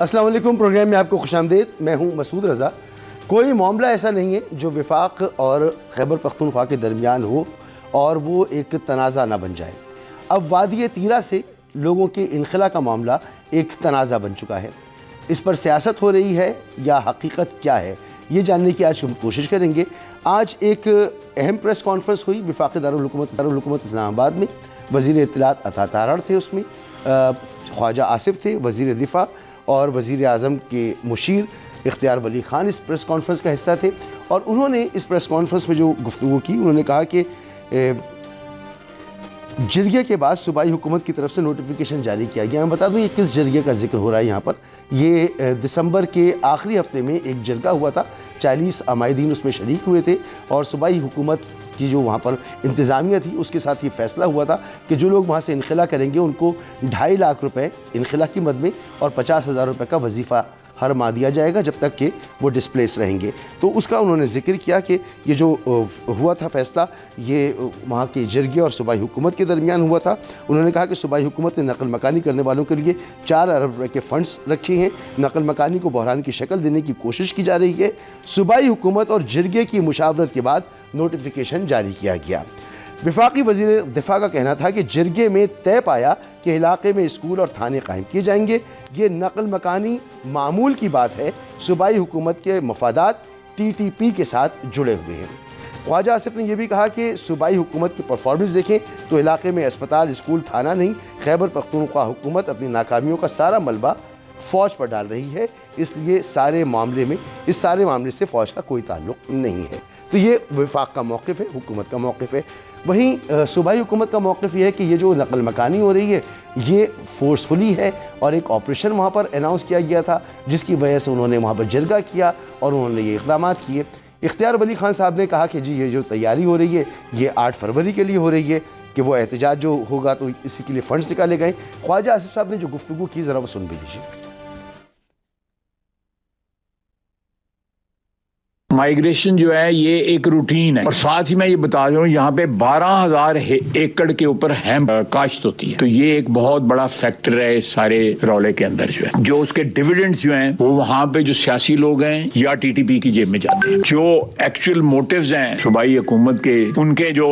السلام علیکم، پروگرام میں آپ کو خوش آمدید۔ میں ہوں مسعود رضا۔ کوئی معاملہ ایسا نہیں ہے جو وفاق اور خیبر پختونخوا کے درمیان ہو اور وہ ایک تنازع نہ بن جائے۔ اب وادی تیرا سے لوگوں کے انخلا کا معاملہ ایک تنازع بن چکا ہے۔ اس پر سیاست ہو رہی ہے یا حقیقت کیا ہے، یہ جاننے کی آج ہم کوشش کریں گے۔ آج ایک اہم پریس کانفرنس ہوئی وفاقی دارالحکومت اسلام آباد میں۔ وزیر اطلاعات عطا تارڑ تھے، اس میں خواجہ آصف تھے وزیر دفاع، اور وزیر اعظم کے مشیر اختیار ولی خان اس پریس کانفرنس کا حصہ تھے۔ اور انہوں نے اس پریس کانفرنس میں جو گفتگو کی، انہوں نے کہا کہ جرگے کے بعد صوبائی حکومت کی طرف سے نوٹیفیکیشن جاری کیا گیا۔ میں بتا دوں یہ کس جرگے کا ذکر ہو رہا ہے یہاں پر۔ یہ دسمبر کے آخری ہفتے میں ایک جرگہ ہوا تھا، 40 عمائدین اس میں شریک ہوئے تھے، اور صوبائی حکومت کی جو وہاں پر انتظامیہ تھی اس کے ساتھ یہ فیصلہ ہوا تھا کہ جو لوگ وہاں سے انخلا کریں گے ان کو 2.5 لاکھ روپے انخلا کی مد میں اور 50,000 روپے کا وظیفہ ہر ماہ دیا جائے گا جب تک کہ وہ ڈسپلیس رہیں گے۔ تو اس کا انہوں نے ذکر کیا کہ یہ جو ہوا تھا فیصلہ، یہ وہاں کے جرگے اور صوبائی حکومت کے درمیان ہوا تھا۔ انہوں نے کہا کہ صوبائی حکومت نے نقل مکانی کرنے والوں کے لیے 4 ارب روپے کے فنڈز رکھے ہیں۔ نقل مکانی کو بحران کی شکل دینے کی کوشش کی جا رہی ہے۔ صوبائی حکومت اور جرگے کی مشاورت کے بعد نوٹیفیکیشن جاری کیا گیا۔ وفاقی وزیر دفاع کا کہنا تھا کہ جرگے میں طے پایا کہ علاقے میں اسکول اور تھانے قائم کیے جائیں گے۔ یہ نقل مکانی معمول کی بات ہے، صوبائی حکومت کے مفادات TTP کے ساتھ جڑے ہوئے ہیں۔ خواجہ آصف نے یہ بھی کہا کہ صوبائی حکومت کی پرفارمنس دیکھیں تو علاقے میں اسپتال، اسکول، تھانہ نہیں، خیبر پختونخوا حکومت اپنی ناکامیوں کا سارا ملبہ فوج پر ڈال رہی ہے، اس لیے اس سارے معاملے سے فوج کا کوئی تعلق نہیں ہے۔ تو یہ وفاق کا موقف ہے، حکومت کا موقف ہے۔ وہیں صوبائی حکومت کا موقف یہ ہے کہ یہ جو نقل مکانی ہو رہی ہے یہ فورسفلی ہے، اور ایک آپریشن وہاں پر اناؤنس کیا گیا تھا جس کی وجہ سے انہوں نے وہاں پر جرگہ کیا اور انہوں نے یہ اقدامات کیے۔ اختیار ولی خان صاحب نے کہا کہ جی یہ جو تیاری ہو رہی ہے یہ 8 فروری کے لیے ہو رہی ہے کہ وہ احتجاج جو ہوگا تو اسی کے لیے فنڈز نکالے گئے۔ خواجہ آصف صاحب نے جو گفتگو کی ذرا وہ سن بھی لیجیے۔ مائیگریشن جو ہے یہ ایک روٹین ہے، اور ساتھ ہی میں یہ بتا دوں یہاں پہ 12,000 ایکڑ کے اوپر ہیمپ کاشت ہوتی ہے، تو یہ ایک بہت بڑا فیکٹر ہے اس سارے رولے کے اندر جو اس کے ڈیویڈنڈز جو ہیں وہ وہاں پہ جو سیاسی لوگ ہیں یا TTP کی جیب میں جاتے ہیں۔ جو ایکچوئل موٹیوز ہیں صوبائی حکومت کے، ان کے جو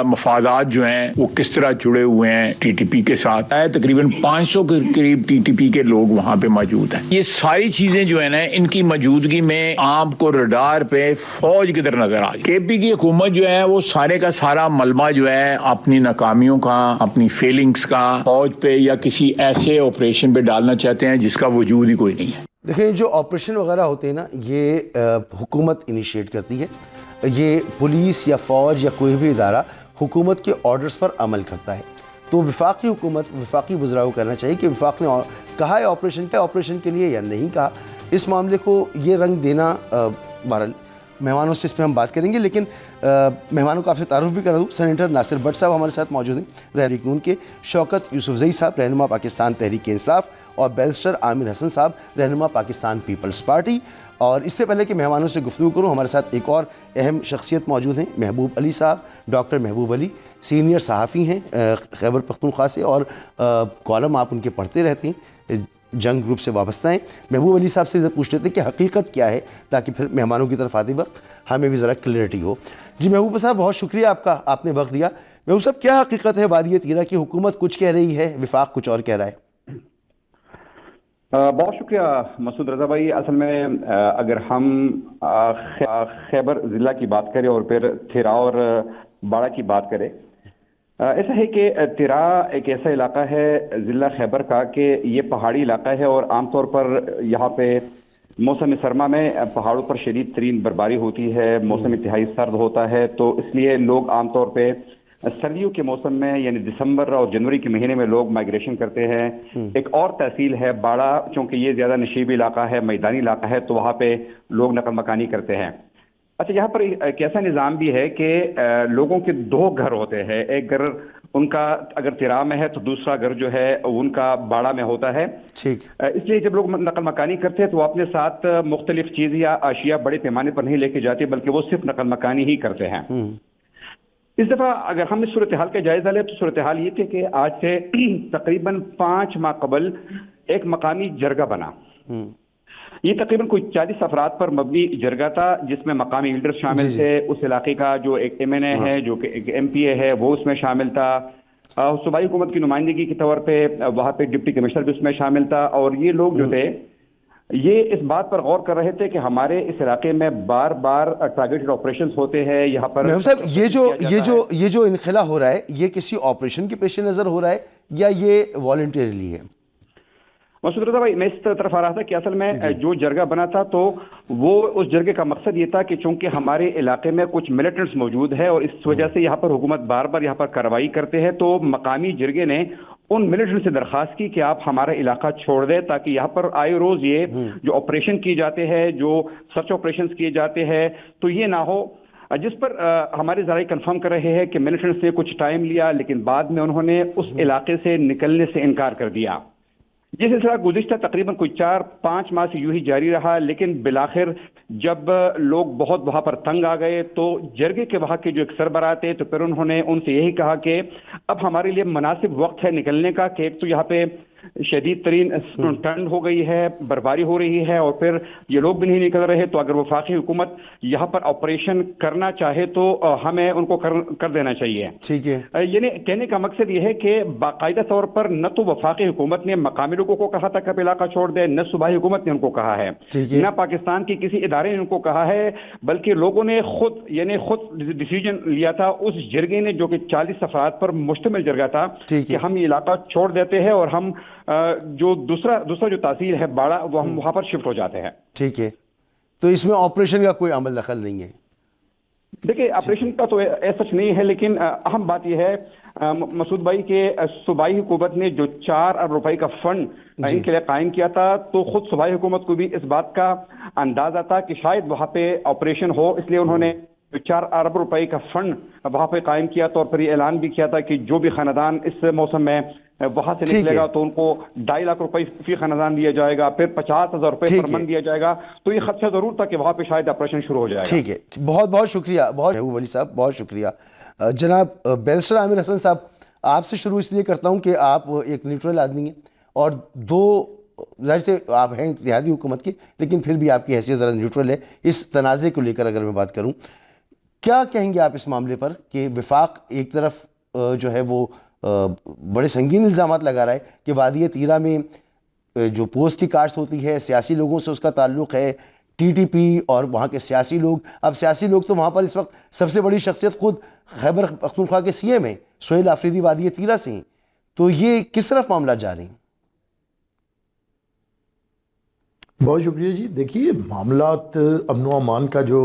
مفادات جو ہیں وہ کس طرح جڑے ہوئے ہیں TTP کے ساتھ، تقریباً 500 کے قریب TTP کے لوگ وہاں پہ موجود ہیں۔ یہ ساری چیزیں جو ہے نا ان کی موجودگی میں عام کو رڈار پہ فوج کی طرح نظر آ گئی۔ KP کی حکومت جو ہے وہ سارے کا سارا ملبہ جو ہے اپنی ناکامیوں کا، اپنی فیلنگز کا فوج پہ یا کسی ایسے آپریشن پہ ڈالنا چاہتے ہیں جس کا وجود ہی کوئی نہیں ہے۔ دیکھیں جو آپریشن وغیرہ ہوتے ہیں نا یہ حکومت انیشیٹ کرتی ہے، یہ پولیس یا فوج یا کوئی بھی ادارہ حکومت کے آرڈرز پر عمل کرتا ہے۔ تو وفاقی حکومت، وفاقی وزراء کو کہنا چاہیے کہ وفاق نے کہا ہے آپریشن کے لیے یا نہیں کہا، اس معاملے کو یہ رنگ دینا بہرحال مہمانوں سے اس پہ ہم بات کریں گے، لیکن مہمانوں کو آپ سے تعارف بھی کرا دوں۔ سینیٹر ناصر بٹ صاحب ہمارے ساتھ موجود ہیں، رہنما نون کے، شوکت یوسفزئی صاحب رہنما پاکستان تحریک انصاف، اور بیرسٹر عامر حسن صاحب رہنما پاکستان پیپلز پارٹی۔ اور اس سے پہلے کہ مہمانوں سے گفتگو کروں، ہمارے ساتھ ایک اور اہم شخصیت موجود ہیں، محبوب علی صاحب، ڈاکٹر محبوب علی، سینئر صحافی ہیں خیبر پختونخوا سے، اور کالم آپ ان کے پڑھتے رہتے ہیں، جنگ گروپ سے وابستہ ہیں۔ محبوب علی صاحب سے پوچھ لیتے ہیں کہ حقیقت کیا ہے تاکہ پھر مہمانوں کی طرف آتے وقت ہمیں بھی ذرا کلیئرٹی ہو۔ جی محبوب صاحب بہت شکریہ آپ نے وقت دیا۔ محبوب صاحب کیا حقیقت ہے وادی تیرا کی؟ حکومت کچھ کہہ رہی ہے، وفاق کچھ اور کہہ رہا ہے۔ بہت شکریہ مسعود رضا بھائی۔ اصل میں اگر ہم خیبر ضلع کی بات کریں اور پھر تھیرا اور باڑہ کی بات کریں، ایسا ہے کہ تیرا ایک ایسا علاقہ ہے ضلع خیبر کا کہ یہ پہاڑی علاقہ ہے، اور عام طور پر یہاں پہ موسم سرما میں پہاڑوں پر شدید ترین برفباری ہوتی ہے، موسم انتہائی سرد ہوتا ہے، تو اس لیے لوگ عام طور پہ سردیوں کے موسم میں یعنی دسمبر اور جنوری کے مہینے میں لوگ مائیگریشن کرتے ہیں۔ ایک اور تحصیل ہے باڑہ، چونکہ یہ زیادہ نشیبی علاقہ ہے، میدانی علاقہ ہے، تو وہاں پہ لوگ نقل مکانی کرتے ہیں۔ اچھا، یہاں پر ایک ایسا نظام بھی ہے کہ لوگوں کے 2 گھر ہوتے ہیں، ایک گھر ان کا اگر تیرا میں ہے تو دوسرا گھر جو ہے ان کا باڑہ میں ہوتا ہے۔ اس لیے جب لوگ نقل مکانی کرتے ہیں تو وہ اپنے ساتھ مختلف چیز یا اشیاء بڑے پیمانے پر نہیں لے کے جاتے، بلکہ وہ صرف نقل مکانی ہی کرتے ہیں۔ اس دفعہ اگر ہم اس صورتحال کا جائزہ لیں تو صورتحال یہ تھی کہ آج سے تقریباً 5 ماہ قبل ایک مقامی جرگہ بنا، یہ تقریباً کوئی 40 افراد پر مبنی جرگہ تھا جس میں مقامی لیڈر شامل تھے، اس علاقے کا جو ایک ایم این اے ہے، جو کہ ایک ایم پی اے ہے، وہ اس میں شامل تھا، صوبائی حکومت کی نمائندگی کے طور پہ وہاں پہ ڈپٹی کمشنر بھی اس میں شامل تھا، اور یہ لوگ جو تھے یہ اس بات پر غور کر رہے تھے کہ ہمارے اس علاقے میں بار بار ٹارگیٹڈ آپریشنز ہوتے ہیں یہاں پر۔ محمد صاحب یہ جو انخلا ہو رہا ہے یہ کسی آپریشن کے پیش نظر ہو رہا ہے یا یہ والنٹیرلی ہے؟ مسعود رضا بھائی، میں اس طرف آ رہا تھا کہ اصل میں جو جرگہ بنا تھا تو وہ اس جرگے کا مقصد یہ تھا کہ چونکہ ہمارے علاقے میں کچھ ملیٹنٹس موجود ہے اور اس وجہ سے یہاں پر حکومت بار بار یہاں پر کارروائی کرتے ہیں، تو مقامی جرگے نے ان ملیٹنٹ سے درخواست کی کہ آپ ہمارا علاقہ چھوڑ دیں تاکہ یہاں پر آئے روز یہ جو آپریشن کیے جاتے ہیں، جو سرچ آپریشنز کیے جاتے ہیں، تو یہ نہ ہو، جس پر ہمارے ذرائع کنفرم کر رہے ہیں کہ ملیٹنٹ سے کچھ ٹائم لیا لیکن بعد میں انہوں نے اس علاقے سے نکلنے سے انکار کر دیا۔ یہ سلسلہ گزشتہ تقریباً کوئی 4-5 ماہ سے یوں ہی جاری رہا، لیکن بالآخر جب لوگ بہت وہاں پر تنگ آ گئے تو جرگے کے وہاں کے جو ایک سربراہ تھے تو پھر انہوں نے ان سے یہی کہا کہ اب ہمارے لیے مناسب وقت ہے نکلنے کا، کہ ایک تو یہاں پہ شدید ترین ٹھنڈ ہو گئی ہے، برفباری ہو رہی ہے، اور پھر یہ لوگ بھی نہیں نکل رہے، تو اگر وفاقی حکومت یہاں پر آپریشن کرنا چاہے تو ہمیں ان کو کر دینا چاہیے۔ ٹھیک ہے، یعنی کہنے کا مقصد یہ ہے کہ باقاعدہ طور پر نہ تو وفاقی حکومت نے مقامی لوگوں کو کہا تھا کہ علاقہ چھوڑ دے، نہ صوبائی حکومت نے ان کو کہا ہے، نہ پاکستان کی کسی ادارے نے ان کو کہا ہے، بلکہ لوگوں نے خود ڈیسیجن لیا تھا اس جرگے نے، جو کہ 40 افراد پر مشتمل جرگہ تھا، کہ ہم یہ علاقہ چھوڑ دیتے ہیں اور ہم جو دوسرا جو تحصیل ہے باڑہ، وہ ہم وہاں پر شفٹ ہو جاتے ہیں۔ ٹھیک ہے، تو اس میں آپریشن کا کوئی عمل دخل نہیں ہے؟ دیکھیں، آپریشن کا تو ایسا نہیں ہے، لیکن اہم بات یہ ہے مسعود بھائی کہ صوبائی حکومت نے جو 4 ارب روپے کا فنڈ ان کے لیے قائم کیا تھا، تو خود صوبائی حکومت کو بھی اس بات کا اندازہ تھا کہ شاید وہاں پہ آپریشن ہو، اس لیے انہوں نے 4 ارب روپے کا فنڈ وہاں پہ قائم کیا تھا، اور پھر یہ اعلان بھی کیا تھا کہ جو بھی خاندان اس موسم میں وہاں سے نکلے گا تو ان کو 2.5 لاکھ روپے فی خاندان دیا جائے گا، پھر 50,000 روپے پر من دیا جائے گا، تو یہ خدشہ ضرور تھا کہ وہاں پہ شاید آپریشن شروع ہو جائے گا۔ ٹھیک ہے، بہت بہت شکریہ، محبوب علی صاحب بہت شکریہ۔ جناب بیرسٹر عامر حسن صاحب، آپ سے شروع اس لیے کرتا ہوں کہ آپ ایک نیوٹرل آدمی ہیں، اور ظاہر سے آپ ہیں اتحادی حکومت کی، لیکن پھر بھی آپ کی حیثیت ذرا نیوٹرل ہے اس تنازع کو لے کر۔ اگر میں بات کروں، کیا کہیں گے آپ اس معاملے پر کہ وفاق ایک طرف جو ہے وہ بڑے سنگین الزامات لگا رہا ہے کہ وادی تیرہ میں جو پوسٹ کی کاشت ہوتی ہے، سیاسی لوگوں سے اس کا تعلق ہے، ٹی ٹی پی اور وہاں کے سیاسی لوگ، اب سیاسی لوگ تو وہاں پر اس وقت سب سے بڑی شخصیت خود خیبر پختونخوا کے سی ایم ہیں، سہیل آفریدی وادی تیرہ سے ہیں، تو یہ کس طرف معاملات جا رہے ہیں؟ بہت شکریہ جی۔ دیکھیے، معاملات امن و امان کا جو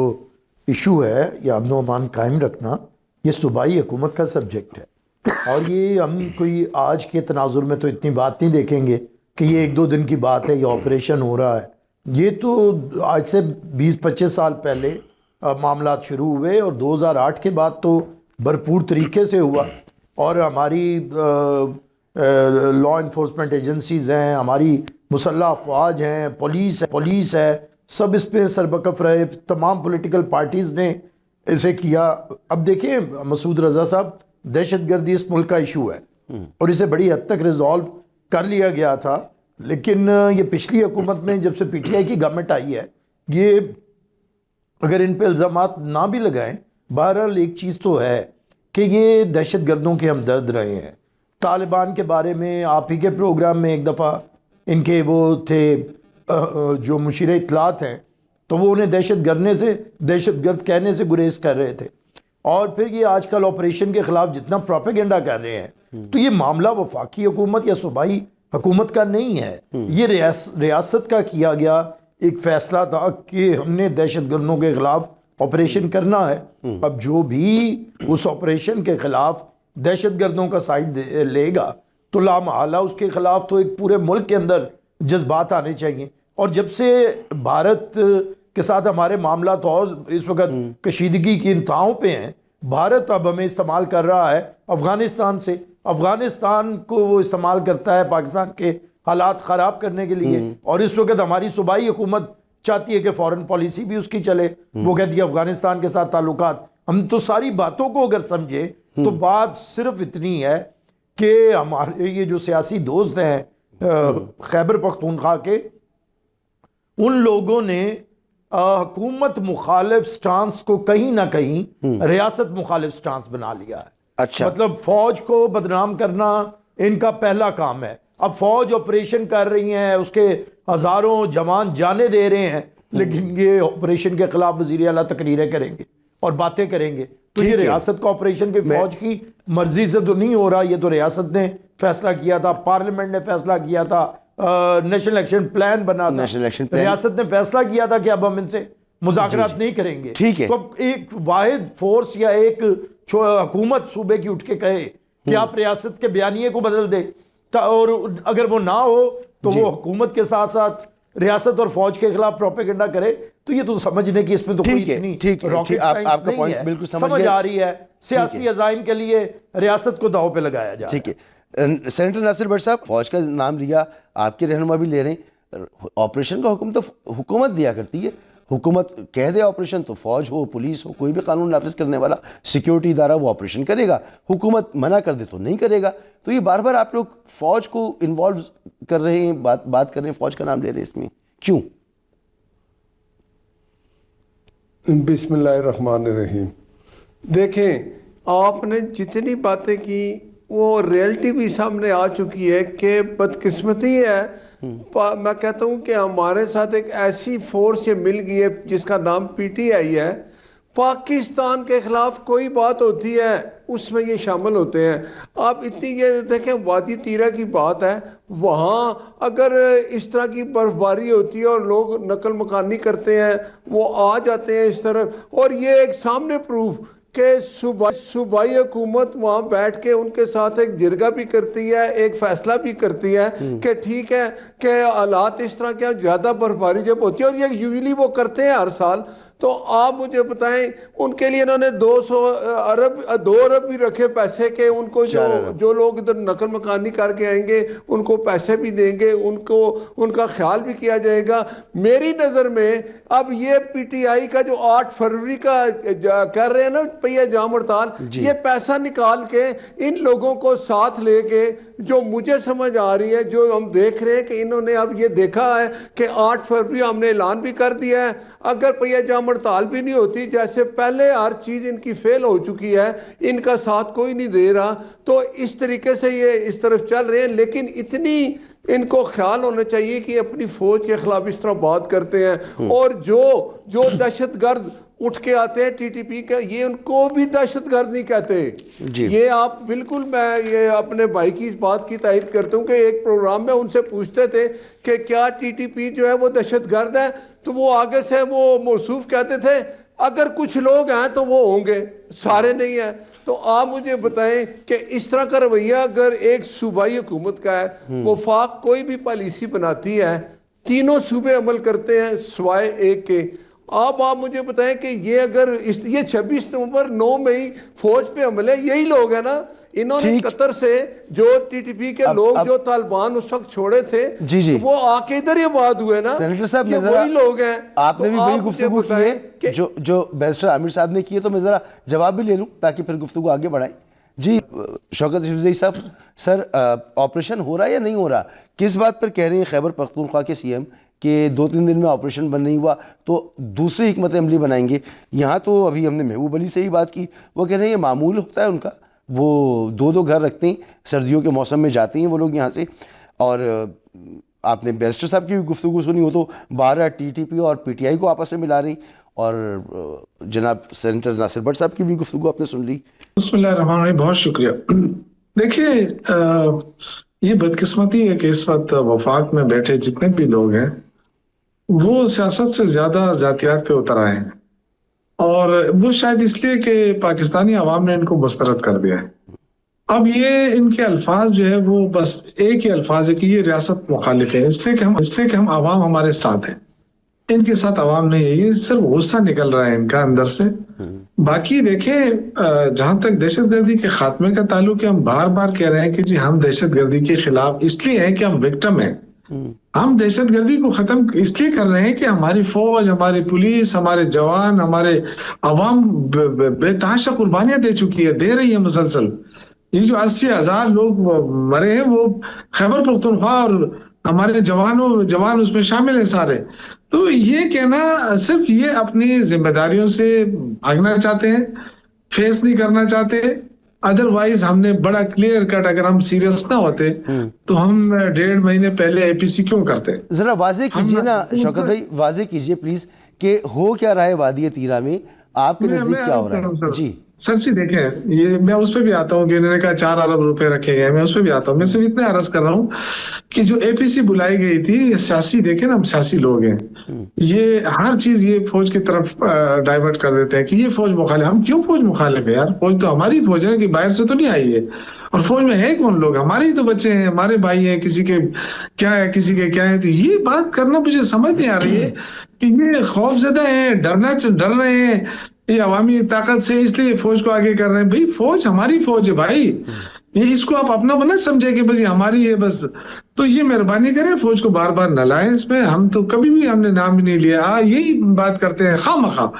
ایشو ہے یا امن و امان قائم رکھنا، یہ صوبائی حکومت کا سبجیکٹ ہے، اور یہ ہم کوئی آج کے تناظر میں تو اتنی بات نہیں دیکھیں گے کہ یہ 1-2 دن کی بات ہے، یہ آپریشن ہو رہا ہے۔ یہ تو آج سے 20-25 سال پہلے معاملات شروع ہوئے، اور 2008 کے بعد تو بھرپور طریقے سے ہوا، اور ہماری لا انفورسمنٹ ایجنسیز ہیں، ہماری مسلح افواج ہیں، پولیس ہے، سب اس پہ سربکف رہے، تمام پولیٹیکل پارٹیز نے اسے کیا۔ اب دیکھیں مسعود رضا صاحب، دہشت گردی اس ملک کا ایشو ہے، اور اسے بڑی حد تک ریزالو کر لیا گیا تھا، لیکن یہ پچھلی حکومت میں جب سے پی ٹی آئی کی گورنمنٹ آئی ہے، یہ اگر ان پہ الزامات نہ بھی لگائیں، بہرحال ایک چیز تو ہے کہ یہ دہشت گردوں کے ہمدرد رہے ہیں۔ طالبان کے بارے میں آپ ہی کے پروگرام میں ایک دفعہ ان کے وہ تھے جو مشیر اطلاعات ہیں، تو وہ انہیں دہشت گرد کہنے سے گریز کر رہے تھے، اور پھر یہ آج کل آپریشن کے خلاف جتنا پروپیگنڈا کر رہے ہیں، تو یہ معاملہ وفاقی حکومت یا صوبائی حکومت کا نہیں ہے، یہ ریاست کا کیا گیا ایک فیصلہ تھا کہ ہم نے دہشت گردوں کے خلاف آپریشن کرنا ہے۔ اب جو بھی اس آپریشن کے خلاف دہشت گردوں کا سائڈ لے گا تو لامحالہ اس کے خلاف تو ایک پورے ملک کے اندر جذبات آنے چاہیے، اور جب سے بھارت کے ساتھ ہمارے معاملات اور اس وقت کشیدگی کی انتہاؤں پہ ہیں، بھارت اب ہمیں استعمال کر رہا ہے افغانستان سے، افغانستان کو وہ استعمال کرتا ہے پاکستان کے حالات خراب کرنے کے لیے، اور اس وقت ہماری صوبائی حکومت چاہتی ہے کہ فورن پالیسی بھی اس کی چلے، وہ کہتی ہے افغانستان کے ساتھ تعلقات۔ ہم تو ساری باتوں کو اگر سمجھے تو بات صرف اتنی ہے کہ ہمارے یہ جو سیاسی دوست ہیں خیبر پختونخوا کے، ان لوگوں نے حکومت مخالف سٹانس کو کہیں نہ کہیں ریاست مخالف سٹانس بنا لیا ہے. اچھا مطلب فوج کو بدنام کرنا ان کا پہلا کام ہے. اب فوج آپریشن کر رہی ہیں, اس کے ہزاروں جوان جانے دے رہے ہیں, لیکن یہ آپریشن کے خلاف وزیر اعلیٰ تقریریں کریں گے اور باتیں کریں گے. تو یہ ریاست کا آپریشن کے فوج کی مرضی سے تو نہیں ہو رہا, یہ تو ریاست نے فیصلہ کیا تھا, پارلیمنٹ نے فیصلہ کیا تھا, نیشنل ایکشن پلان بنا تھا, ریاست نے فیصلہ کیا تھا کہ اب ہم ان سے مذاکرات نہیں کریں گے. تو ایک واحد فورس یا ایک حکومت صوبے کی اٹھ کے کہے کہ آپ ریاست کے بیانیے کو بدل دے, اور اگر وہ نہ ہو تو وہ حکومت کے ساتھ ساتھ ریاست اور فوج کے خلاف پروپیگنڈا کرے, تو یہ تو سمجھنے کی اس میں تو کوئی اتنی راکٹ سائنس نہیں ہے. سمجھ آ رہی ہے سیاسی عزائم کے لیے ریاست کو داؤ پہ لگایا جا رہا ہے. سینیٹر ناصر بٹ صاحب, فوج کا نام لیا, آپ کے رہنما بھی لے رہے ہیں. آپریشن کا حکم تو حکومت دیا کرتی ہے, حکومت کہہ دے آپریشن تو فوج ہو, پولیس ہو, کوئی بھی قانون نافذ کرنے والا سیکیورٹی ادارہ وہ آپریشن کرے گا. حکومت منع کر دے تو نہیں کرے گا. تو یہ بار بار آپ لوگ فوج کو انوالو کر رہے ہیں, بات کر رہے ہیں, فوج کا نام لے رہے ہیں, اس میں کیوں؟ بسم اللہ الرحمن الرحیم. دیکھیں, آپ نے جتنی باتیں کی وہ ریئلٹی بھی سامنے آ چکی ہے کہ بدقسمتی ہے. میں کہتا ہوں کہ ہمارے ساتھ ایک ایسی فورس یہ مل گئی ہے جس کا نام پی ٹی آئی ہے. پاکستان کے خلاف کوئی بات ہوتی ہے اس میں یہ شامل ہوتے ہیں. آپ اتنی یہ دیکھیں, وادی تیرہ کی بات ہے, وہاں اگر اس طرح کی برف باری ہوتی ہے اور لوگ نقل مکانی کرتے ہیں وہ آ جاتے ہیں اس طرف, اور یہ ایک سامنے پروف کہ صوبائی حکومت وہاں بیٹھ کے ان کے ساتھ ایک جرگہ بھی کرتی ہے, ایک فیصلہ بھی کرتی ہے کہ ٹھیک ہے کہ حالات اس طرح کے زیادہ برفباری جب ہوتی ہے, اور یہ یوزلی وہ کرتے ہیں ہر سال. تو آپ مجھے بتائیں, ان کے لیے انہوں نے 2 ارب بھی رکھے پیسے کے, ان کو جو لوگ ادھر نقل مکانی کر کے آئیں گے ان کو پیسے بھی دیں گے, ان کا خیال بھی کیا جائے گا. میری نظر میں اب یہ پی ٹی آئی کا جو 8 فروری کا کر رہے ہیں نا پہیہ جام ہڑتال, یہ پیسہ نکال کے ان لوگوں کو ساتھ لے کے, جو مجھے سمجھ آ رہی ہے, جو ہم دیکھ رہے ہیں کہ انہوں نے اب یہ دیکھا ہے کہ 8 فروری ہم نے اعلان بھی کر دیا ہے, اگر پہیہ جام ہڑتال بھی نہیں ہوتی, جیسے پہلے ہر چیز ان کی فیل ہو چکی ہے, ان کا ساتھ کوئی نہیں دے رہا, تو اس طریقے سے یہ اس طرف چل رہے ہیں. لیکن اتنی ان کو خیال ہونا چاہیے کہ اپنی فوج کے خلاف اس طرح بات کرتے ہیں, اور جو دہشت گرد اٹھ کے آتے ہیں ٹی ٹی پی کا, یہ ان کو بھی دہشت گرد نہیں کہتے. یہ آپ بالکل, میں یہ اپنے بھائی کی اس بات کی تائید کرتا ہوں کہ ایک پروگرام میں ان سے پوچھتے تھے کہ کیا ٹی ٹی پی جو ہے وہ دہشت گرد ہے, تو وہ آگے سے وہ موصوف کہتے تھے اگر کچھ لوگ ہیں تو وہ ہوں گے, سارے نہیں ہیں. تو آپ مجھے بتائیں کہ اس طرح کا رویہ اگر ایک صوبائی حکومت کا ہے, وفاق کوئی بھی پالیسی بناتی ہے, تینوں صوبے عمل کرتے ہیں سوائے ایک کے. آپ مجھے بتائیں کہ یہ اگر یہ 26 نومبر 9 مئی فوج پہ حملے یہی لوگ ہیں نا, انہوں نے قطر سے جو ٹی ٹی پی کے لوگ جو طالبان اس وقت چھوڑے تھے وہ آ کے ادھر یہ بات ہوئے نا, سینیٹر صاحب یہ وہی لوگ ہیں. آپ نے بھی بڑی گفتگو کی ہے جو بیرسٹر عامر صاحب نے کی ہے, تو میں ذرا جواب بھی لے لوں تاکہ پھر گفتگو آگے بڑھائیں. جی شوکت یوسفزئی صاحب, سر آپریشن ہو رہا ہے یا نہیں ہو رہا؟ کس بات پر کہہ رہے ہیں خیبر پختونخوا کے سی ایم کہ 2-3 دن میں آپریشن بند نہیں ہوا تو دوسری حکمت عملی بنائیں گے؟ یہاں تو ابھی ہم نے محبوب علی سے ہی بات کی, وہ کہہ رہے ہیں یہ معمول ہوتا ہے ان کا, وہ 2 گھر رکھتے ہیں, سردیوں کے موسم میں جاتے ہیں وہ لوگ یہاں سے. اور آپ نے بیرسٹر صاحب کی بھی گفتگو سنی, وہ تو 12 ٹی ٹی پی اور پی ٹی آئی کو آپس میں ملا رہی, اور جناب سینیٹر ناصر بٹ صاحب کی بھی گفتگو آپ نے سن لی. بسم اللہ الرحمن الرحیم, بہت شکریہ. دیکھیے یہ بدقسمتی ہے کہ اس وقت وفاق میں بیٹھے جتنے بھی لوگ ہیں وہ سیاست سے زیادہ ذاتیات پہ اتر آئے ہیں, اور وہ شاید اس لیے کہ پاکستانی عوام نے ان کو مسترد کر دیا ہے. اب یہ ان کے الفاظ جو ہے وہ بس ایک ہی الفاظ ہے کہ یہ ریاست مخالف ہے, اس لیے کہ ہم عوام ہمارے ساتھ ہیں. ان کے ساتھ عوام نہیں ہے, یہ صرف غصہ نکل رہا ہے ان کا اندر سے. باقی دیکھیں جہاں تک دہشت گردی کے خاتمے کا تعلق ہے, ہم بار بار کہہ رہے ہیں کہ جی ہم دہشت گردی کے خلاف اس لیے ہیں کہ ہم وکٹم ہیں. ہم دہشت گردی کو ختم اس لیے کر رہے ہیں کہ ہماری فوج, ہماری پولیس, ہمارے جوان, ہمارے عوام بے تحاشا قربانیاں دے چکی ہے, دے رہی ہے مسلسل. یہ جو 80,000 لوگ مرے ہیں وہ خیبر پختونخوا اور ہمارے جوان اس میں شامل ہیں سارے. تو یہ کہنا صرف یہ اپنی ذمہ داریوں سے بھاگنا چاہتے ہیں, فیس نہیں کرنا چاہتے. ادروائز ہم نے بڑا کلیئر کٹ, اگر ہم سیریس نہ ہوتے تو ہم 1.5 مہینے پہلے اے پی سی کیوں کرتے. ذرا واضح کیجئے نا شوکت بھائی, واضح کیجئے پلیز کہ ہو کیا رہا ہے وادی تیرا میں, آپ کے نزدیک کیا ہو رہا ہے؟ جی سر جی دیکھیں, یہ میں اس پہ بھی آتا ہوں کہ انہوں نے کہا 4 ارب روپے رکھے گئے, میں اس پہ بھی آتا ہوں. میں صرف اتنا عرض کر رہا ہوں کہ جو اے پی سی بلائی گئی تھی, یہ سیاسی, دیکھیں نا ہم سیاسی لوگ ہیں, یہ ہر چیز یہ فوج کی طرف ڈائیورٹ کر دیتے ہیں کہ یہ فوج مخالف. ہم کیوں فوج مخالف ہے یار؟ فوج تو ہماری فوج ہے کہ باہر سے تو نہیں آئی ہے. اور فوج میں ہے کون لوگ؟ ہمارے ہی تو بچے ہیں, ہمارے بھائی ہیں, کسی کے کیا ہے کسی کے کیا ہے. تو یہ بات کرنا مجھے سمجھ نہیں آ رہی ہے کہ یہ خوف زدہ ہیں, ڈر رہے ہیں یہ عوامی طاقت سے, اس لیے فوج کو آگے کر رہے ہیں. بھائی فوج ہماری فوج ہے بھائی, یہ اس کو آپ اپنا بنا سمجھے کہ بس یہ ہماری ہے بس. تو یہ مہربانی کریں, فوج کو بار بار نہ لائیں اس میں. ہم تو کبھی بھی ہم نے نام بھی نہیں لیا, یہی بات کرتے ہیں خواہ مخواہ.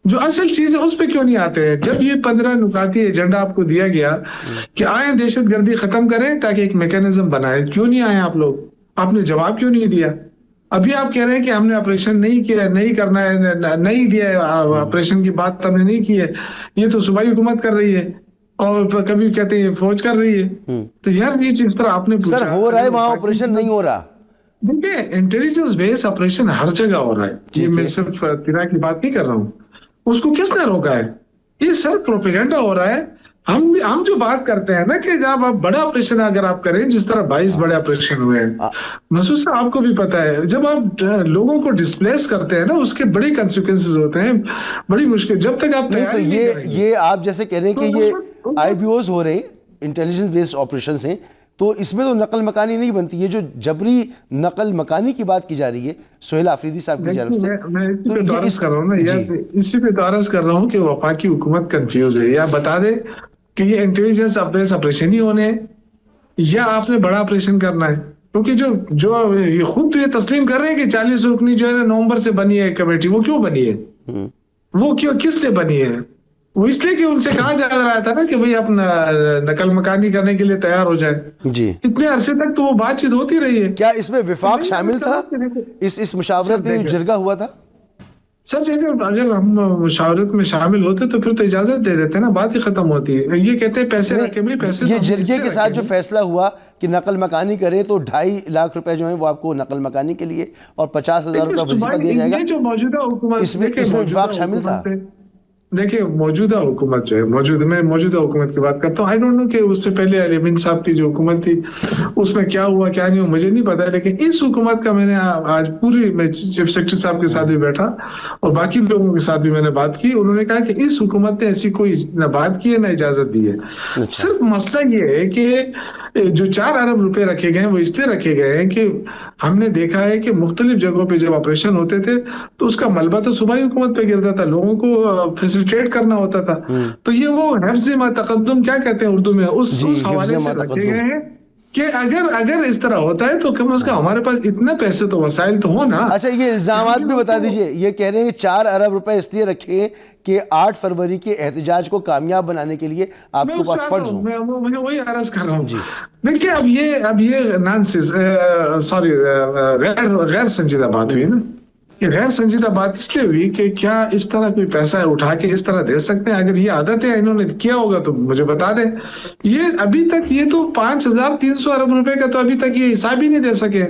جو اصل چیز ہے اس پہ کیوں نہیں آتے ہیں؟ جب یہ 15 نکاتی ایجنڈا آپ کو دیا گیا کہ آئیں دہشت گردی ختم کریں تاکہ ایک میکینزم بنائے, کیوں نہیں آئے آپ لوگ؟ آپ نے جواب کیوں نہیں دیا؟ ابھی آپ کہہ رہے ہیں کہ ہم نے آپریشن نہیں کیا, نہیں کرنا ہے, نہیں دیا ہے, آپریشن کی بات ہم نے نہیں کی ہے, یہ تو صوبائی حکومت کر رہی ہے, اور کبھی کہتے ہیں فوج کر رہی ہے. تو یار یہ چیز طرح آپ نے پوچھا, سر ہو رہا ہے وہاں آپریشن نہیں ہو رہا. دیکھیں انٹیلیجنس بیس آپریشن ہر جگہ ہو رہا ہے, یہ میں صرف تیرا کی بات نہیں کر رہا ہوں. اس کو کس نے روکا ہے؟ یہ سر پروپیگنڈا ہو رہا ہے. ہم جو بات کرتے ہیں نا کہ جب آپ بڑا آپریشن اگر آپ کریں, جس طرح 22 بڑے آپریشن ہوئے ہیں, محسوس ہے آپ کو بھی پتا ہے, جب آپ لوگوں کو ڈسپلیس کرتے ہیں نا اس کے بڑے کنسیکوینسز ہوتے ہیں, بڑی مشکل. جب تک آپ تیاری نہیں کریں گے, یہ آپ جیسے کہہ رہے ہیں کہ یہ آئی بی اوز ہو رہے ہیں, انٹیلیجنس بیسڈ آپریشنز ہیں, تو اس میں تو نقل مکانی نہیں بنتی. یہ جو جبری نقل مکانی کی بات کی جا رہی ہے سہیل آفریدی صاحب کی جانب سے, میں اسی پہ تو عرض کر رہا ہوں نا یار, اسی پہ تو عرض کر رہا ہوں کہ وفاقی حکومت کنفیوز ہے. یا بتا دے کہ یہ انٹیلیجنس بیس آپریشن ہی ہونے ہیں یا آپ نے بڑا آپریشن کرنا ہے. کیونکہ جو یہ خود یہ تسلیم کر رہے ہیں کہ 40 رکنی جو ہے نومبر سے بنی ہے کمیٹی, وہ کیوں بنی ہے؟ وہ کیوں, کس لیے بنی ہے؟ وہ اس لیے کہ ان سے کہا جا رہا تھا نا کہ بھئی آپ نقل مکانی کرنے کے لیے تیار ہو جائیں. جی اتنے عرصے تک تو وہ بات چیت ہوتی رہی ہے. کیا اس میں وفاق شامل تھا, اس مشاورت میں جرگہ ہوا تھا؟ سر اگر ہم مشاورت میں شامل ہوتے تو پھر تو اجازت دے دیتے نا, بات ہی ختم ہوتی ہے. یہ کہتے ہیں پیسے رکھے, بھائی پیسے یہ جرگے کے ساتھ جو فیصلہ ہوا کہ نقل مکانی کریں تو 2.5 لاکھ روپے جو ہیں وہ آپ کو نقل مکانی کے لیے اور 50,000 روپے وظیفہ دیا جائے گا, جو موجودہ حکومت اس میں وفاق شامل تھا. دیکھیں موجودہ حکومت جو ہے, میں موجودہ حکومت کی بات کرتا ہوں. آئی ڈونٹ نو کہ اس سے پہلے علی امین صاحب کی جو حکومت تھی اس میں کیا ہوا کیا نہیں ہوا مجھے نہیں پتا, لیکن اس حکومت کا میں نے آج میں چیف سیکرٹری صاحب کے ساتھ بھی بیٹھا اور باقی لوگوں کے ساتھ بھی میں نے بات کی. انہوں نے کہا کہ اس حکومت نے ایسی کوئی نہ بات کی ہے نہ اجازت دی ہے. صرف مسئلہ یہ ہے کہ جو 4 ارب روپے رکھے گئے ہیں وہ اس لیے رکھے گئے ہیں کہ ہم نے دیکھا ہے کہ مختلف جگہوں پہ جب آپریشن ہوتے تھے تو اس کا ملبہ تو صوبائی حکومت پہ گرتا تھا, لوگوں کو فیسیلیٹیٹ کرنا ہوتا تھا. تو یہ وہ حفظ ما تقدم کیا کہتے ہیں اردو میں, اس حوالے سے رکھے گئے ہیں کہ اگر اس طرح ہوتا ہے تو کم از کم ہمارے پاس اتنے پیسے تو وسائل تو ہو نا. اچھا یہ الزامات بھی بتا دیجئے, یہ کہہ رہے ہیں 4 ارب روپے اس لیے رکھے کہ 8 فروری کے احتجاج کو کامیاب بنانے کے لیے آپ کو پاس فنڈز ہوں. میں وہی عرض کر رہا ہوں. دیکھیں اب یہ نانسنس, سوری غیر سنجیدہ بات ہوئی نا. یہ غیر سنجیدہ بات اس لیے ہوئی کہ کیا اس طرح کوئی پیسہ اٹھا کے اس طرح دے سکتے ہیں؟ اگر یہ عادت ہے انہوں نے کیا ہوگا تو مجھے بتا دیں. یہ ابھی تک یہ تو 5,300 ارب روپے کا تو ابھی تک یہ حساب ہی نہیں دے سکے.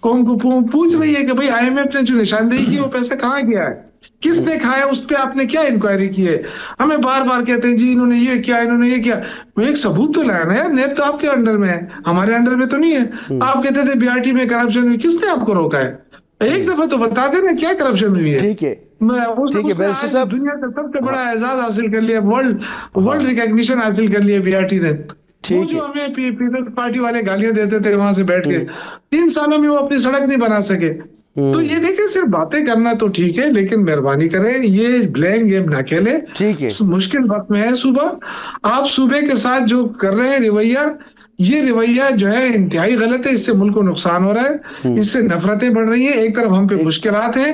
قوم کو پوچھ رہی ہے کہ بھئی آئی ایم ایف نے جو نشاندہی کی وہ پیسہ کہاں گیا ہے, کس نے کھایا, اس پہ آپ نے کیا انکوائری کی ہے؟ ہمیں بار بار کہتے ہیں جی انہوں نے یہ کیا, انہوں نے یہ کیا. وہ ایک ثبوت تو لایا نا یار. نیب تو آپ کے انڈر میں ہے, ہمارے انڈر میں تو نہیں ہے. آپ کہتے تھے BRT میں کرپشن ہوئی, کس نے آپ کو روکا ہے؟ ایک دفعہ تو بتا دیں نا کیا کرپشن ہوئی ہے. ٹھیک ہے بیرسٹر صاحب, دنیا کا سب سے بڑا اعزاز حاصل کر لیا, ورلڈ ریکگنیشن حاصل کر لیا BRT نے. وہ جو ہمیں پیپلز پارٹی والے گالیاں دیتے تھے وہاں سے بیٹھ کے, 3 سالوں میں وہ اپنی سڑک نہیں بنا سکے. تو یہ دیکھیں صرف باتیں کرنا تو ٹھیک ہے, لیکن مہربانی کریں یہ بلیم گیم نہ کھیلیں. مشکل وقت میں ہے صوبہ, آپ صوبے کے ساتھ جو کر رہے ہیں رویہ, یہ رویہ جو ہے انتہائی غلط ہے. اس سے ملک کو نقصان ہو رہا ہے, اس سے نفرتیں بڑھ رہی ہیں. ایک طرف ہم پہ مشکلات ہیں,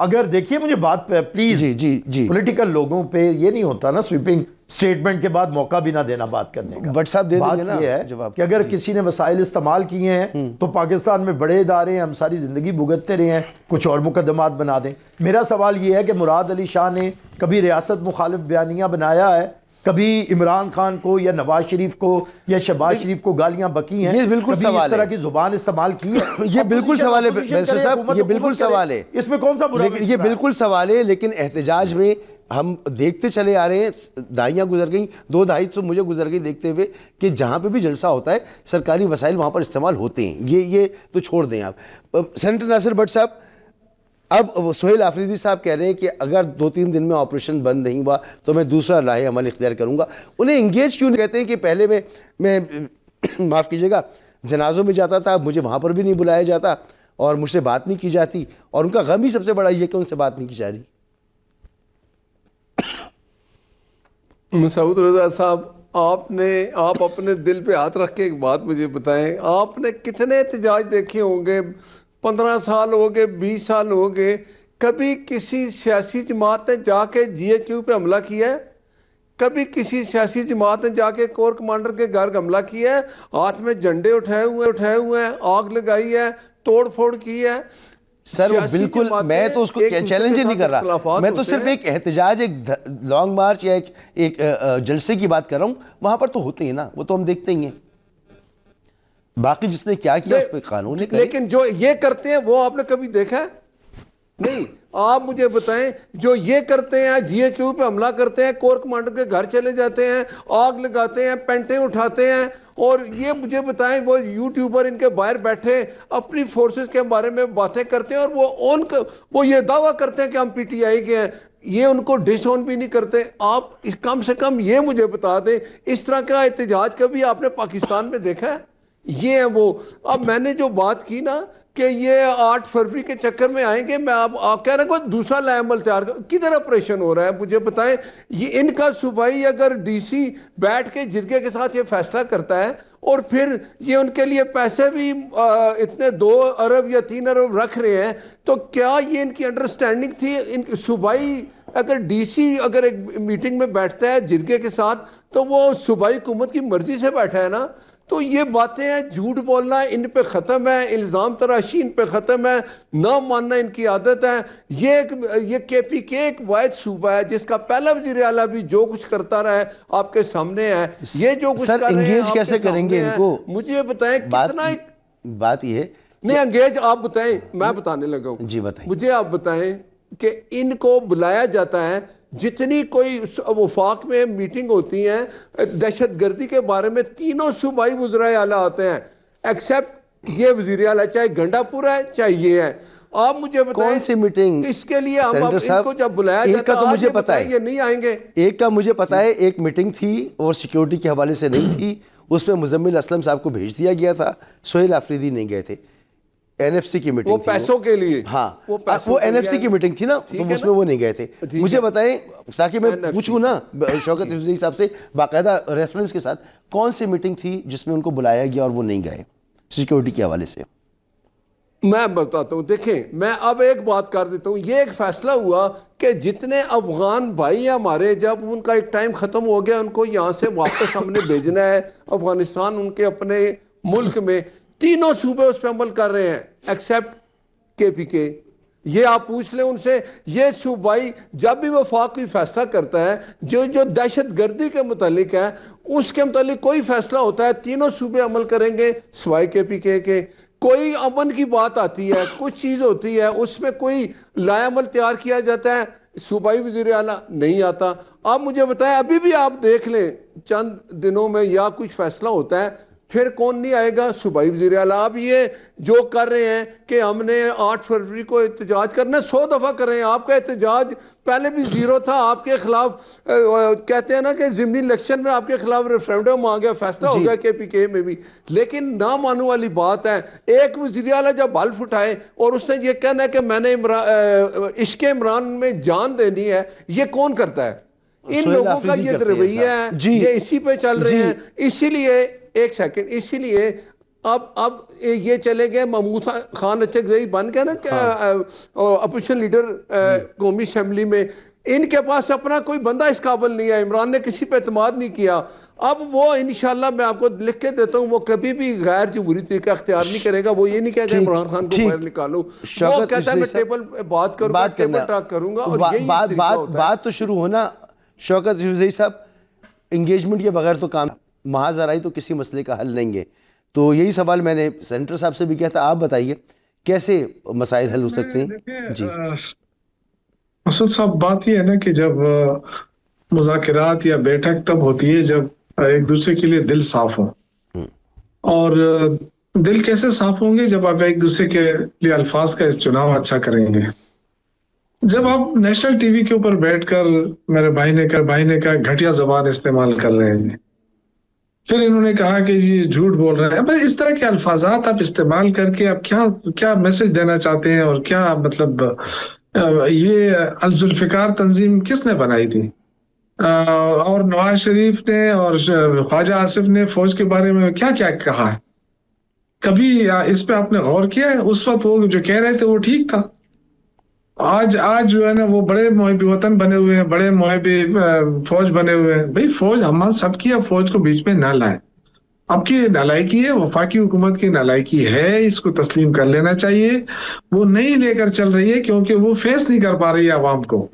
اگر دیکھیے مجھے بات پہ پلیز، جی پولیٹیکل لوگوں پہ یہ نہیں ہوتا نا سویپنگ سٹیٹمنٹ کے بعد موقع بھی نہ دینا بات کرنے کا. بٹ صاحب دے دیں گے نا بات یہ ہے کہ اگر کسی نے وسائل استعمال کیے ہیں تو پاکستان میں بڑے ادارے ہیں، ہم ساری زندگی بھگتتے رہے ہیں، کچھ اور مقدمات بنا دیں. میرا سوال یہ ہے کہ مراد علی شاہ نے کبھی ریاست مخالف بیانیہ بنایا ہے؟ کبھی عمران خان کو یا نواز شریف کو یا شہباز شریف کو گالیاں بکی ہیں؟ یہ بالکل کبھی سوال اس طرح ہے، کی زبان استعمال کی ہے؟ یہ بالکل سوال ہے بیسر صاحب، یہ بالکل سوال ہے، اس میں کون سا برا؟ یہ بالکل سوال ہے. لیکن احتجاج میں ہم دیکھتے چلے آ رہے ہیں، دہائیاں گزر گئیں، 2 دہائی تو مجھے گزر گئی دیکھتے ہوئے کہ جہاں پہ بھی جلسہ ہوتا ہے سرکاری وسائل وہاں پر استعمال ہوتے ہیں. یہ تو چھوڑ دیں آپ. سینیٹر ناصر بٹ صاحب، اب سہیل آفریدی صاحب کہہ رہے ہیں کہ اگر 2-3 دن میں آپریشن بند نہیں ہوا تو میں دوسرا راہ عمل اختیار کروں گا. انہیں انگیج کیوں نہیں کہتے ہیں کہ پہلے میں معاف کیجیے گا جنازوں میں جاتا تھا، مجھے وہاں پر بھی نہیں بلایا جاتا اور مجھ سے بات نہیں کی جاتی، اور ان کا غم ہی سب سے بڑا یہ کہ ان سے بات نہیں کی جا رہی. مسعود رضا صاحب، آپ اپنے دل پہ ہاتھ رکھ کے ایک بات مجھے بتائیں، آپ نے کتنے احتجاج دیکھے ہوں گے؟ 15 سال ہو گئے، 20 سال ہو گئے، کبھی کسی سیاسی جماعت نے جا کے GHQ پہ حملہ کیا ہے؟ کبھی کسی سیاسی جماعت نے جا کے کور کمانڈر کے گھر حملہ کیا ہے؟ ہاتھ میں جھنڈے اٹھائے ہوئے ہیں، آگ لگائی ہے، توڑ پھوڑ کی ہے؟ سر وہ بالکل، میں تو اس کو چیلنج ہی نہیں کر رہا، میں تو صرف ایک احتجاج، ایک لانگ مارچ یا ایک جلسے کی بات کر رہا ہوں. وہاں پر تو ہوتے ہیں نا، وہ تو ہم دیکھتے ہی ہیں. باقی جس نے کیا اس پہ قانون ہے. لیکن جو یہ کرتے ہیں وہ آپ نے کبھی دیکھا ہے؟ نہیں. آپ مجھے بتائیں، جو یہ کرتے ہیں، GHQ پہ حملہ کرتے ہیں، کور کمانڈر کے گھر چلے جاتے ہیں، آگ لگاتے ہیں، پینٹیں اٹھاتے ہیں، اور یہ مجھے بتائیں وہ یوٹیوبر ان کے باہر بیٹھے اپنی فورسز کے بارے میں باتیں کرتے ہیں اور وہ یہ دعویٰ کرتے ہیں کہ ہم PTI کے ہیں، یہ ان کو ڈس آن بھی نہیں کرتے. آپ کم سے کم یہ مجھے بتا دیں، اس طرح کا احتجاج کبھی آپ نے پاکستان میں دیکھا ہے؟ یہ ہے وہ. اب میں نے جو بات کی نا کہ یہ 8 فروری کے چکر میں آئیں گے، میں آپ کہہ رہے ہیں کوئی دوسرا لائے عمل تیار کدھر آپریشن ہو رہا ہے؟ مجھے بتائیں، یہ ان کا صوبائی اگر DC بیٹھ کے جرگے کے ساتھ یہ فیصلہ کرتا ہے اور پھر یہ ان کے لیے پیسے بھی اتنے 2 ارب یا 3 ارب رکھ رہے ہیں، تو کیا یہ ان کی انڈرسٹینڈنگ تھی؟ ان کی صوبائی اگر DC اگر ایک میٹنگ میں بیٹھتا ہے جرگے کے ساتھ تو وہ صوبائی حکومت کی مرضی سے بیٹھا ہے نا. تو یہ باتیں ہیں، جھوٹ بولنا ان پہ ختم ہے، الزام تراشی ان پہ ختم ہے، نہ ماننا ان کی عادت ہے. یہ KPK ایک واحد صوبہ ہے جس کا پہلا وزیر اعلیٰ بھی جو کچھ کرتا رہا ہے آپ کے سامنے ہے. یہ جو کچھ کر رہے ہیں انگیج کیسے کریں گے ان کو؟ مجھے بتائیں کتنا بات یہ ہے نہیں انگیج. آپ بتائیں، میں بتانے لگا ہوں. جی بتائیں. مجھے آپ بتائیں کہ ان کو بلایا جاتا ہے، جتنی کوئی وفاق میں میٹنگ ہوتی ہیں دہشت گردی کے بارے میں، تینوں صوبائی وزرائے اعلیٰ آتے ہیں ایکسیپٹ یہ وزیر اعلیٰ، چاہے گنڈا پورا ہے چاہے یہ ہے. آپ مجھے بتائیں کون سی میٹنگ اس کے لیے ہم ان کو جب بلایا جاتا ہے؟ مجھے پتا ہے یہ نہیں آئیں گے. ایک کا مجھے پتا ہے، ایک میٹنگ تھی اور سیکیورٹی کے حوالے سے نہیں تھی، اس میں مزمل اسلم صاحب کو بھیج دیا گیا تھا، سہیل آفریدی نہیں گئے تھے. NFC کی میٹنگ، وہ پیسوں کے لیے، ہاں وہ NFC کی میٹنگ تھی نا، تو اس میں وہ نہیں گئے تھے. مجھے بتائیں تاکہ میں پوچھوں نا شوکت رضوی صاحب سے باقاعدہ ریفرنس کے ساتھ، کون سی میٹنگ تھی جس میں ان کو بلایا گیا اور وہ نہیں گئے سیکیورٹی کے حوالے سے؟ میں بتاتا ہوں. دیکھیں میں اب ایک بات کر دیتا ہوں. یہ ایک فیصلہ ہوا کہ جتنے افغان بھائی ہیں ہمارے، جب ان کا ایک ٹائم ختم ہو گیا، ان کو یہاں سے واپس ہم نے بھیجنا ہے افغانستان، ان کے اپنے ملک میں، تینوں صوبے اس پہ عمل کر رہے ہیں ایکسیپٹ KPK. یہ آپ پوچھ لیں ان سے. یہ صوبائی جب بھی وفاق کوئی فیصلہ کرتا ہے جو دہشت گردی کے متعلق ہے، اس کے متعلق کوئی فیصلہ ہوتا ہے، تینوں صوبے عمل کریں گے سوائے KPK کے. کوئی امن کی بات آتی ہے، کچھ چیز ہوتی ہے، اس میں کوئی لائے عمل تیار کیا جاتا ہے، صوبائی وزیر اعلیٰ نہیں آتا. آپ مجھے بتائیں، ابھی بھی آپ دیکھ لیں چند دنوں میں یا کچھ فیصلہ ہوتا ہے، پھر کون نہیں آئے گا؟ صوبائی وزیر اعلیٰ. آپ یہ جو کر رہے ہیں کہ ہم نے 8 فروری کو احتجاج کرنا، 100 دفعہ کر رہے ہیں. آپ کا احتجاج پہلے بھی زیرو تھا. آپ کے خلاف کہتے ہیں نا کہ ضمنی الیکشن میں آپ کے خلاف ریفرینڈم آ گیا، فیصلہ ہو گیا KPK میں بھی. لیکن نہ مانو والی بات ہے، ایک وزیر اعلیٰ جب حلف اٹھائے اور اس نے یہ کہنا ہے کہ میں نے عشق عمران میں جان دینی ہے، یہ کون کرتا ہے؟ ان لوگوں کا یہ رویہ ہے، یہ اسی پہ چل رہے ہیں. اسی لیے ایک سیکنڈ، اسی لیے اب یہ چلے گئے محمود خان اچکزئی بن گئے نا اپوزیشن لیڈر قومی اسمبلی میں. ان کے پاس اپنا کوئی بندہ اس قابل نہیں ہے. عمران نے کسی پہ اعتماد نہیں کیا. اب وہ انشاءاللہ میں آپ کو لکھ کے دیتا ہوں, وہ کبھی بھی غیر جمہوری طریقہ اختیار نہیں کرے گا. وہ یہ نہیں کہے گا عمران خان کو باہر نکالو, وہ کہتا ہے میں ٹیبل بات کروں گا, ٹیبل ٹاک کروں گا. اور یہی بات تو شروع ہونا. شوکت یوسفزئی صاحب, انگیجمنٹ کے بغیر تو کام, محاذ آرائی تو کسی مسئلے کا حل نہیں ہے. تو یہی سوال میں نے سینیٹر صاحب سے بھی کیا تھا, آپ بتائیے کیسے مسائل حل ہو سکتے ہیں؟ جی مسعود صاحب, بات یہ ہے نا کہ جب مذاکرات یا بیٹھک تب ہوتی ہے جب ایک دوسرے کے لیے دل صاف ہو. اور دل کیسے صاف ہوں گے؟ جب آپ ایک دوسرے کے لیے الفاظ کا چناؤ اچھا کریں گے. جب آپ نیشنل ٹی وی کے اوپر بیٹھ کر میرے بھائی نے کہا گھٹیا زبان استعمال کر رہے ہیں, پھر انہوں نے کہا کہ یہ جھوٹ بول رہے ہیں. بھائی اس طرح کے الفاظات آپ استعمال کر کے آپ کیا میسج دینا چاہتے ہیں, اور کیا مطلب یہ الذوالفقار تنظیم کس نے بنائی تھی؟ اور نواز شریف نے اور خواجہ آصف نے فوج کے بارے میں کیا کیا کہا ہے؟ کبھی اس پہ آپ نے غور کیا ہے؟ اس وقت وہ جو کہہ رہے تھے وہ ٹھیک تھا. آج جو ہے نا وہ بڑے محب وطن بنے ہوئے ہیں, بڑے محب فوج بنے ہوئے ہیں. بھائی فوج ہم سب کی, اب فوج کو بیچ میں نہ لائیں. اب کی نالائکی ہے, وفاقی حکومت کی نالائکی ہے, اس کو تسلیم کر لینا چاہیے. وہ نہیں لے کر چل رہی ہے کیونکہ وہ فیس نہیں کر پا رہی ہے عوام کو,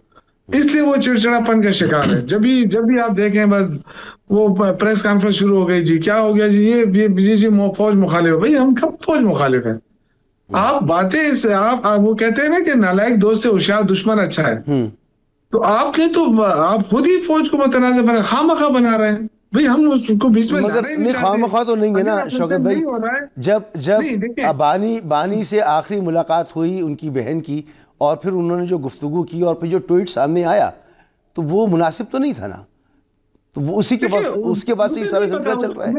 اس لیے وہ چڑچڑا پن کا شکار ہے. جب بھی آپ دیکھیں بس وہ پریس کانفرنس شروع ہو گئی, جی کیا ہو گیا, جی فوج مخالف ہے. بھائی ہم کب فوج مخالف ہیں؟ آپ باتیں آپ وہ کہتے ہیں نا کہ نالائق دوست سے ہوشیار دشمن اچھا ہے. تو آپ نے تو آپ خود ہی فوج کو متنازع بنا, خواہ بنا رہے ہیں. بھئی ہم اس کو بیچ میں خواہ تو نہیں ہے نا شوکت بھائی. جب بانی سے آخری ملاقات ہوئی ان کی بہن کی, اور پھر انہوں نے جو گفتگو کی اور پھر جو ٹویٹ سامنے آیا, تو وہ مناسب تو نہیں تھا نا. تو وہ اس کے بعد سے یہ سارا سلسلہ چل رہا ہے.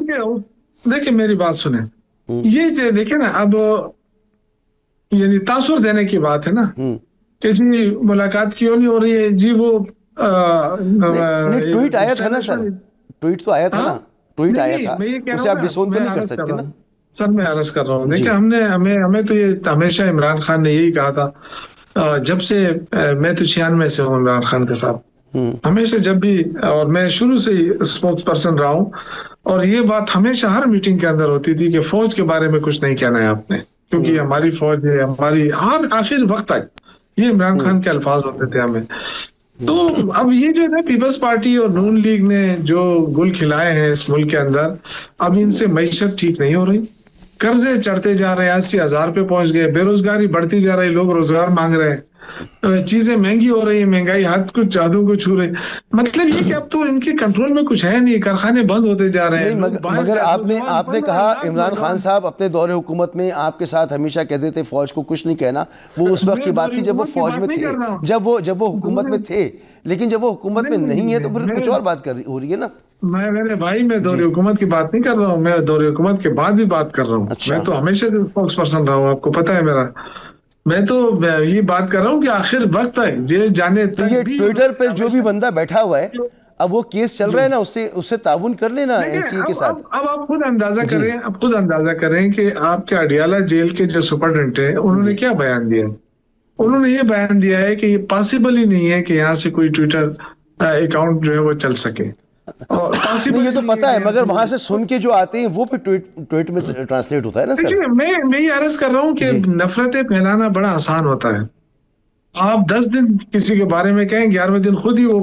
دیکھیں میری بات سنیں, یہ دیکھیں نا, اب یعنی تاثر دینے کی بات ہے نا کہ جی ملاقات کیوں نہیں ہو رہی ہے, جی وہ ٹویٹ آیا تھا نا سر, ٹویٹ تو آیا تھا نا, ٹویٹ آیا تھا, اسے آپ ڈسون تو نہیں کر سکتے نا. سر میں عرض کر رہا ہوں, دیکھیں ہمیں تو یہ ہمیشہ عمران خان نے یہی کہا تھا, جب سے میں تو 96 سے ہوں عمران خان کے ساتھ, ہمیشہ جب بھی, اور میں شروع سے ہی اسپوکس پرسن رہا ہوں, اور یہ بات ہمیشہ ہر میٹنگ کے اندر ہوتی تھی کہ فوج کے بارے میں کچھ نہیں کہنا ہے آپ نے, کیونکہ ہماری فوج ہے, ہماری ہر آخر وقت تک یہ عمران خان کے الفاظ ہوتے تھے ہمیں. تو اب یہ جو ہے نا پیپلز پارٹی اور نون لیگ نے جو گل کھلائے ہیں اس ملک کے اندر, اب ان سے معیشت ٹھیک نہیں ہو رہی, قرضے چڑھتے جا رہے ہیں, 80,000 پہ پہنچ گئے, بے روزگاری بڑھتی جا رہی, لوگ روزگار مانگ رہے ہیں, چیزیں مہنگی ہو رہی ہیں, مہنگائی حد کچھ جادو کو چھو رہے. مطلب یہ کہ اب تو ان کے کنٹرول میں کچھ ہے نہیں, کارخانے بند ہوتے جا رہے ہیں. مگر آپ نے کہا عمران خان صاحب اپنے دور حکومت میں آپ کے ساتھ ہمیشہ کہتے تھے فوج کو کچھ نہیں کہنا. وہ اس وقت کی بات تھی جب وہ فوج میں تھے, جب وہ حکومت میں تھے, لیکن جب وہ حکومت میں نہیں ہے تو پھر کچھ اور بات ہو رہی ہے نا. میرے بھائی, میں دور حکومت کی بات نہیں کر رہا ہوں, میں دور حکومت کے بعد بھی بات کر رہا ہوں. میں تو ہمیشہ سے اسپوکس پرسن رہا ہوں, آپ کو پتا ہے میرا. میں تو یہ بات کر رہا ہوں کہ آخر وقت تک یہ جانے تک یہ ٹویٹر پہ جو بھی بندہ بیٹھا ہوا ہے, اب وہ کیس چل رہا ہے نا, اس سے تعاون کر لینا این سی اے کے ساتھ. اب آپ خود اندازہ کریں کہ آپ کے اڈیالہ جیل کے جو سپرڈنٹ ہیں انہوں نے کیا بیان دیا. انہوں نے یہ بیان دیا ہے کہ یہ پاسبل ہی نہیں ہے کہ یہاں سے کوئی ٹویٹر اکاؤنٹ جو ہے وہ چل سکے. یہ تو پتا ہے, مگر وہاں سے سن کے جو آتے ہیں وہ پھر ٹویٹ میں ٹرانسلیٹ ہوتا ہے نا سر. میں یہ عرض کر رہا ہوں کہ نفرتیں پھیلانا بڑا آسان ہوتا ہے. آپ 10 دن کسی کے بارے میں کہیں, 11ویں دن خود ہی وہ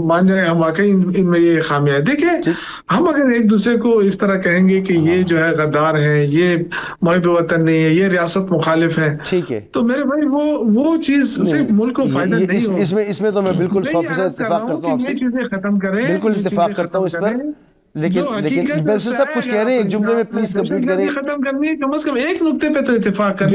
مان جائیں ہم واقعی ان میں یہ خامیاں. دیکھیں ہم اگر ایک دوسرے کو اس طرح کہیں گے کہ یہ جو ہے غدار ہیں, یہ محب وطن نہیں ہے, یہ ریاست مخالف ہیں, ٹھیک ہے, تو میرے بھائی وہ چیز سے ملک کو فائدہ نہیں ہوگا. اس میں تو میں بالکل 100% اتفاق کرتا ہوں آپ سے, یہ چیزیں ختم کریں, بالکل اتفاق کرتا ہوں اس پر. لیکن بیسر صاحب کچھ کہہ رہے ہیں, ایک جملے میں پلیز کمپلیٹ کریں. ختم کرنی ہے, کم از کم ایک نقطے پہ تو اتفاق کریں.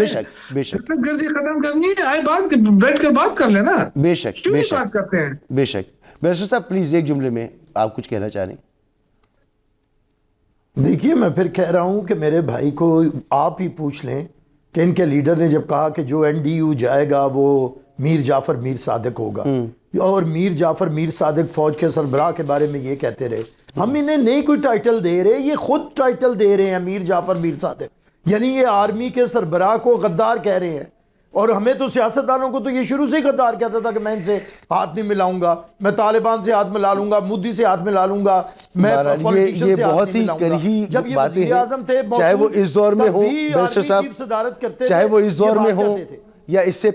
بے شک گردی ختم کرنی ہے, آئے بات بیٹھ کر بات کر لینا. بے شک بات کرتے ہیں. بے شک. بیسر صاحب پلیز ایک جملے میں آپ کچھ کہنا چاہ رہے ہیں. دیکھیے میں پھر کہہ رہا ہوں کہ میرے بھائی کو آپ ہی پوچھ لیں کہ ان کے لیڈر نے جب کہا کہ جو NDU جائے گا وہ میر جعفر میر صادق ہوگا, اور میر جعفر میر صادق فوج کے سربراہ کے بارے میں یہ کہتے رہے, ہم انہیں نہیں کوئی ٹائٹل دے رہے, یہ خود ٹائٹل دے رہے ہیں میر جعفر میر صادق, یعنی یہ آرمی کے سربراہ کو غدار کہہ رہے ہیں. اور ہمیں تو سیاستدانوں کو تو یہ شروع سے ہی غدار کہتا تھا کہ میں ان سے ہاتھ نہیں ملاؤں گا, میں طالبان سے ہاتھ ملا لوں گا, مودی سے ہاتھ ملا لوں گا, میں یہ بہت ہی کریہی باتیں ہیں, چاہے وہ اس دور میں ہوں بیرسٹر صاحب, چاہے وہ اس دور میں ہوں یا اس سے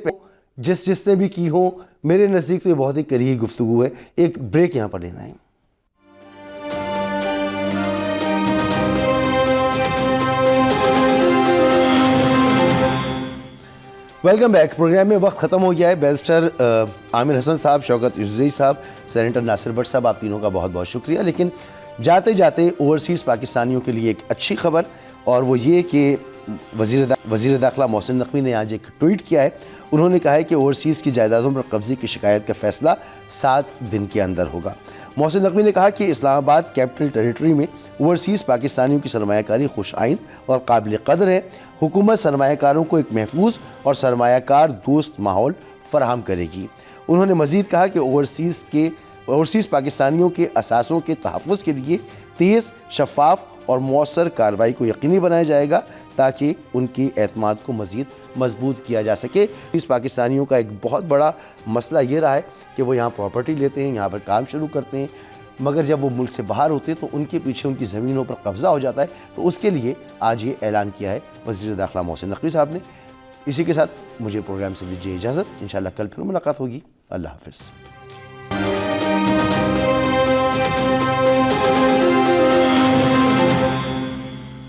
جس نے بھی کی ہو, میرے نزدیک تو یہ بہت ہی کریہی گفتگو ہے. ایک بریک یہاں پر لینا ہے. Welcome back. پروگرام میں وقت ختم ہو گیا ہے. بیرسٹر عامر حسن صاحب, شوکت یوسفزئی صاحب, سینیٹر ناصر بٹ صاحب, آپ تینوں کا بہت بہت شکریہ. لیکن جاتے جاتے اوورسیز پاکستانیوں کے لیے ایک اچھی خبر, اور وہ یہ کہ وزیر داخلہ محسن نقوی نے آج ایک ٹویٹ کیا ہے. انہوں نے کہا ہے کہ اوورسیز کی جائیدادوں پر قبضے کی شکایت کا فیصلہ 7 دن کے اندر ہوگا. محسن نقوی نے کہا کہ اسلام آباد کیپٹل ٹیریٹری میں اوورسیز پاکستانیوں کی سرمایہ کاری خوش آئند اور قابل قدر ہے. حکومت سرمایہ کاروں کو ایک محفوظ اور سرمایہ کار دوست ماحول فراہم کرے گی. انہوں نے مزید کہا کہ اوورسیز پاکستانیوں کے اثاثوں کے تحفظ کے لیے تیز, شفاف اور مؤثر کارروائی کو یقینی بنایا جائے گا تاکہ ان کی اعتماد کو مزید مضبوط کیا جا سکے. اس پاکستانیوں کا ایک بہت بڑا مسئلہ یہ رہا ہے کہ وہ یہاں پراپرٹی لیتے ہیں, یہاں پر کام شروع کرتے ہیں, مگر جب وہ ملک سے باہر ہوتے ہیں تو ان کے پیچھے ان کی زمینوں پر قبضہ ہو جاتا ہے. تو اس کے لیے آج یہ اعلان کیا ہے وزیر داخلہ محسن نقوی صاحب نے. اسی کے ساتھ مجھے پروگرام سے دیجیے اجازت. انشاءاللہ کل پھر ملاقات ہوگی. اللہ حافظ.